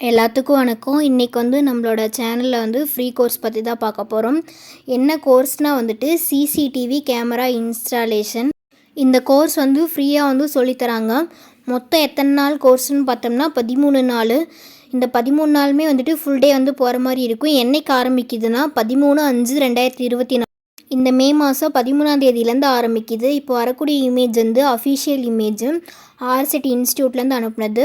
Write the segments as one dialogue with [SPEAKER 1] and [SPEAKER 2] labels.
[SPEAKER 1] எல்லாத்துக்கும் வணக்கம். இன்றைக்கி நம்மளோட சேனலில் ஃப்ரீ கோர்ஸ் பற்றி தான் பார்க்க போகிறோம். என்ன கோர்ஸ்னால் சிசிடிவி கேமரா இன்ஸ்டாலேஷன். இந்த கோர்ஸ் ஃப்ரீயாக சொல்லித்தராங்க. மொத்தம் எத்தனை நாள் கோர்ஸ்னு பார்த்தோம்னா 13 நாள். இந்த 13 நாளுமே ஃபுல் டே போகிற மாதிரி இருக்கும். என்றைக்கு ஆரம்பிக்குதுன்னா 13/5/2024. இந்த மே மாதம் 13ஆம் தேதியிலேருந்து ஆரம்பிக்குது. இப்போ வரக்கூடிய இமேஜ் அஃபிஷியல் இமேஜ் ஆர்செட்டி இன்ஸ்டியூட்லேருந்து அனுப்புனது.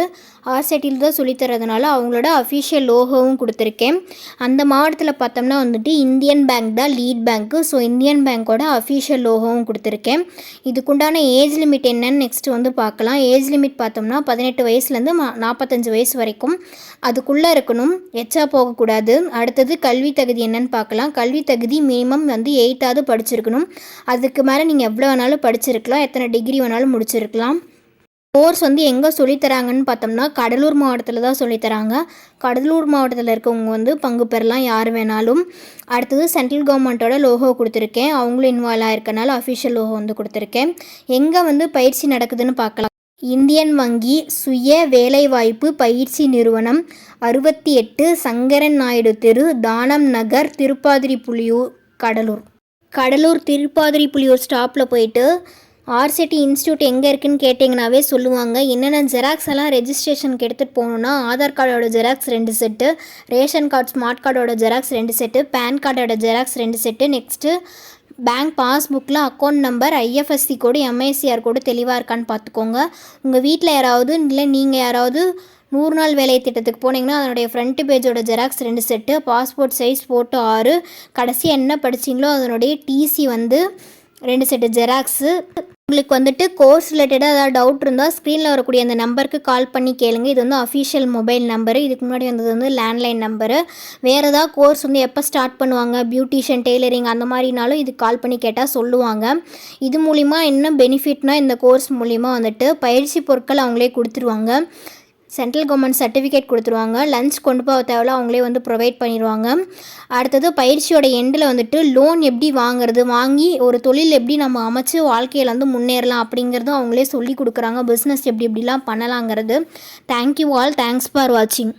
[SPEAKER 1] ஆர்செட்டியில் தான் சொல்லித்தரதுனால அவங்களோட அஃபிஷியல் லோகோவும் கொடுத்துருக்கேன். அந்த மாவட்டத்தில் பார்த்தோம்னா இந்தியன் பேங்க் தான் லீட் பேங்க்கு. ஸோ இந்தியன் பேங்க்கோட அஃபிஷியல் லோகோவும் கொடுத்துருக்கேன். இதுக்குண்டான ஏஜ் லிமிட் என்னன்னு நெக்ஸ்ட் பார்க்கலாம். ஏஜ் லிமிட் பார்த்தோம்னா 18 வயசுலேருந்து 45 வயசு வரைக்கும் அதுக்குள்ளே இருக்கணும், எச்சா போகக்கூடாது. அடுத்தது கல்வி தகுதி என்னன்னு பார்க்கலாம். கல்வி தகுதி மினிமம் 8ஆவது படிச்சிருக்கணும். அதுக்கு மேலே நீங்கள் எவ்வளோ வேணாலும் படிச்சிருக்கலாம், எத்தனை டிகிரி வேணாலும் முடிச்சிருக்கலாம். கோர்ஸ் எங்கே சொல்லித்தராங்கன்னு பார்த்தோம்னா கடலூர் மாவட்டத்தில் தான் சொல்லித்தராங்க. கடலூர் மாவட்டத்தில் இருக்கவங்க பங்கு பெறலாம், யார் வேணாலும். அடுத்தது சென்ட்ரல் கவர்மெண்ட்டோட லோகோ கொடுத்துருக்கேன். அவங்களும் இன்வால்வ் ஆகிருக்கனால அஃபிஷியல் லோகோ கொடுத்துருக்கேன். எங்கே பயிற்சி நடக்குதுன்னு பார்க்கலாம். இந்தியன் வங்கி சுய வேலைவாய்ப்பு பயிற்சி நிறுவனம் 68 சங்கரன் நாயுடு தெரு, தானம் நகர், திருப்பாதிரிப்புலியூர், கடலூர் திருப்பாதிரிப்புலியூர் ஸ்டாப்பில் போயிட்டு ஆர்செட்டி இன்ஸ்டியூட் எங்கே இருக்குதுன்னு கேட்டிங்கனாவே சொல்லுவாங்க. என்னென்ன ஜெராக்ஸ் எல்லாம் ரெஜிஸ்ட்ரேஷனுக்கு எடுத்துகிட்டு போகணுன்னா ஆதார் கார்டோட xerox 2 set, ration card smart கார்டோட ஜெராக்ஸ் 2 செட்டு, பேன் கார்டோட ஜெராக்ஸ் 2 செட்டு, நெக்ஸ்ட்டு பேங்க் பாஸ்புக்கில் account number, IFSC code, MICR code தெளிவாக இருக்கான்னு பார்த்துக்கோங்க. உங்கள் வீட்டில் யாராவது இல்லை நீங்கள் யாராவது 100 நாள் வேலை திட்டத்துக்கு போனீங்கன்னா அதனுடைய ஃப்ரண்ட் பேஜோட xerox 2 set, passport size photo 6, கடைசியாக என்ன படிச்சிங்களோ அதனுடைய டிசி 2 செட்டு ஜெராக்ஸு. உங்களுக்கு கோர்ஸ் ரிலேட்டடாக ஏதாவது டவுட் இருந்தால் ஸ்க்ரீனில் வரக்கூடிய அந்த நம்பருக்கு கால் பண்ணி கேளுங்க. இது அஃபிஷியல் மொபைல் நம்பரு. இதுக்கு முன்னாடி வந்தது லேண்ட்லைன் நம்பரு. வேறு ஏதாவது கோர்ஸ் எப்போ ஸ்டார்ட் பண்ணுவாங்க, பியூட்டிஷியன், டெய்லரிங் அந்த மாதிரினாலும் இதுக்கு கால் பண்ணி கேட்டால் சொல்லுவாங்க. இது மூலிமா என்ன பெனிஃபிட்னால் இந்த கோர்ஸ் மூலிமா பயிற்சி பொருட்கள் அவங்களே கொடுத்துருவாங்க. சென்ட்ரல் கவர்மெண்ட் சர்டிஃபிகேட் கொடுத்துருவாங்க. லஞ்ச் கொண்டு போக தேவையில்ல, அவங்களே ப்ரொவைட் பண்ணிடுவாங்க. அடுத்தது பயிற்சியோட எண்டில் லோன் எப்படி வாங்குறது, வாங்கி ஒரு தொழில் எப்படி நம்ம அமைச்சு வாழ்க்கையில் முன்னேறலாம் அப்படிங்கிறதும் அவங்களே சொல்லி கொடுக்குறாங்க. பிஸ்னஸ் எப்படிலாம் பண்ணலாங்கிறது. Thank you all. தேங்க்ஸ் ஃபார் வாட்சிங்.